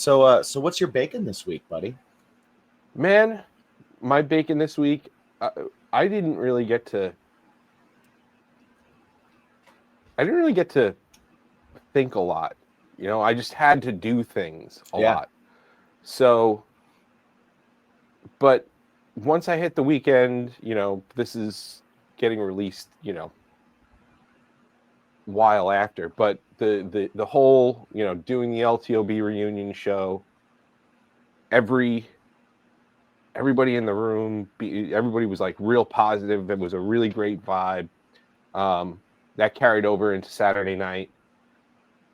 So what's your bacon this week, buddy? Man, my bacon this week, I didn't really get to. I didn't really get to think a lot. I just had to do things a Yeah. lot. So, but once I hit the weekend, this is getting released, while after. But the whole, doing the LTOB reunion show, everybody in the room, everybody was like real positive. It was a really great vibe. That carried over into Saturday night.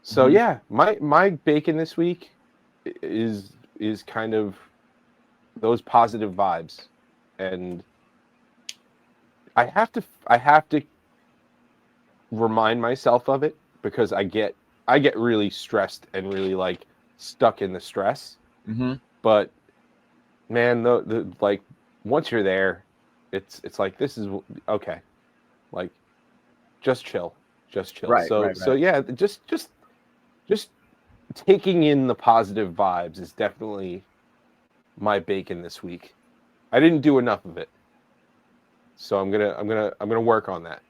So Mhm. yeah, my bacon this week is kind of those positive vibes, and I have to remind myself of it because I get really stressed and really like stuck in the stress. Mhm. But man, the like once you're there, it's like this is okay. Like just chill, just chill. Right, So right, so right. yeah, just taking in the positive vibes is definitely my bacon this week. I didn't do enough of it, so I'm gonna work on that.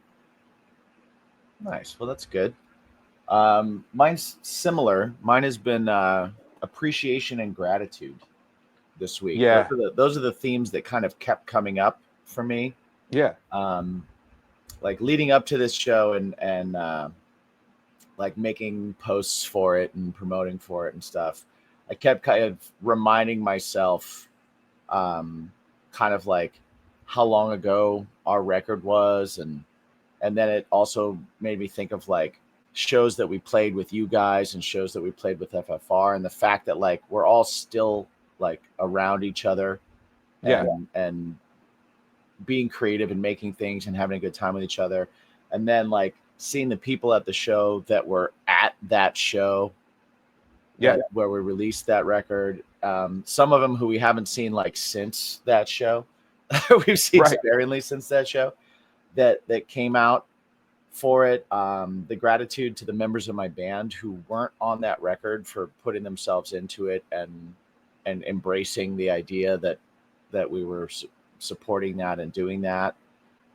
Nice. Well, that's good. Mine's similar. Mine has been appreciation and gratitude this week. Those Yeah, are the themes that kind of kept coming up for me. yeah, Um, like leading up to this show and like making posts for it and promoting for it and stuff. I kept kind of reminding myself, um, kind of like how long ago our record was, and then it also made me think of like shows that we played with you guys and shows that we played with FFR, and the fact that like we're all still like around each other yeah, and being creative and making things and having a good time with each other, and then like seeing the people at the show that were at that show yeah. where we released that record. Some of them who we haven't seen like since that show, we've seen Right. sparingly since that show that came out for it. The gratitude to the members of my band who weren't on that record for putting themselves into it and embracing the idea that we were supporting that and doing that.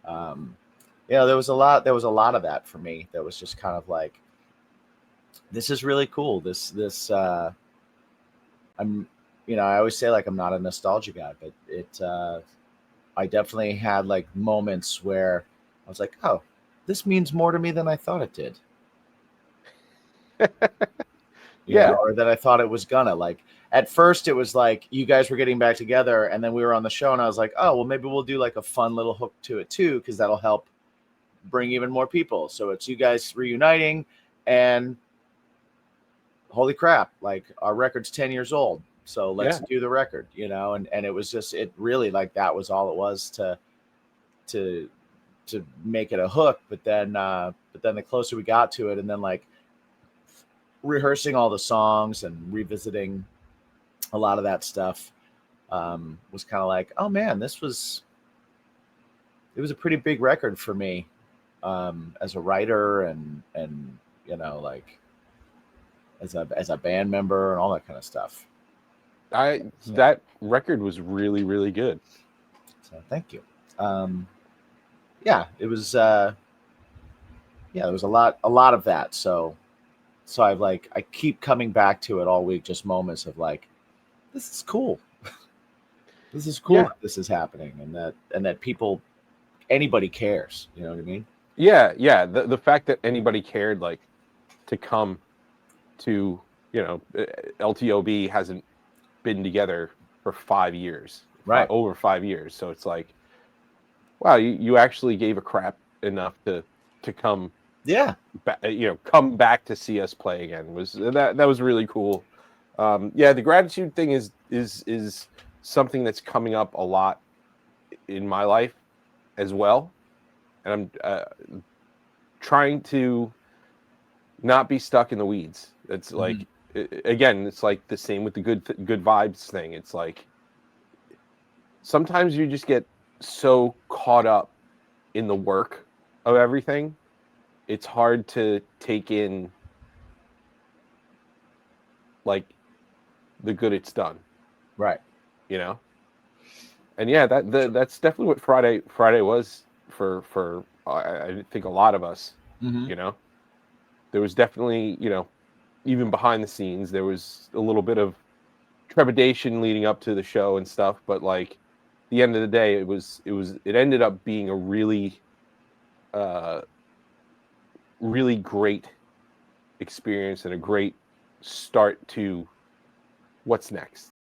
Um, there was a lot of that for me. That was just kind of like, this is really cool. I'm, I always say like I'm not a nostalgia guy, but I definitely had like moments where I was like, oh, this means more to me than I thought it did, Yeah, or that I thought it was gonna. Like at first, it was like you guys were getting back together, and then we were on the show, and I was like, oh, well, maybe we'll do like a fun little hook to it too, because that'll help bring even more people. So it's you guys reuniting, and holy crap, like our record's 10 years old. So let's yeah, do the record, and it was just, it really like that was all it was to make it a hook. But then the closer we got to it, and then like rehearsing all the songs and revisiting a lot of that stuff, was kind of like, oh man, it was a pretty big record for me, as a writer and like as a band member and all that kind of stuff. So, that record was really, really good. so thank you. Um, yeah, it was. Yeah, there was a lot of that. So I keep coming back to it all week. Just moments of like, this is cool. This is cool Yeah, that this is happening, and that people, anybody cares. You know what I mean? yeah. The fact that anybody cared, like, to come to, LTOB hasn't been together for 5 years, Right. over 5 years. So it's like, wow, you actually gave a crap enough to come Yeah. come back to see us play again. That was really cool. Yeah, the gratitude thing is something that's coming up a lot in my life as well, and I'm trying to not be stuck in the weeds. It's Hmm. like, again, it's like the same with the good vibes thing. It's like sometimes you just get so caught up in the work of everything, it's hard to take in like the good it's done. Right. You know. And yeah, that's definitely what Friday was for I think a lot of us. Mm-hmm. You know, there was definitely, you know, even behind the scenes there was a little bit of trepidation leading up to the show and stuff, but like at the end of the day, it ended up being a really really great experience and a great start to what's next.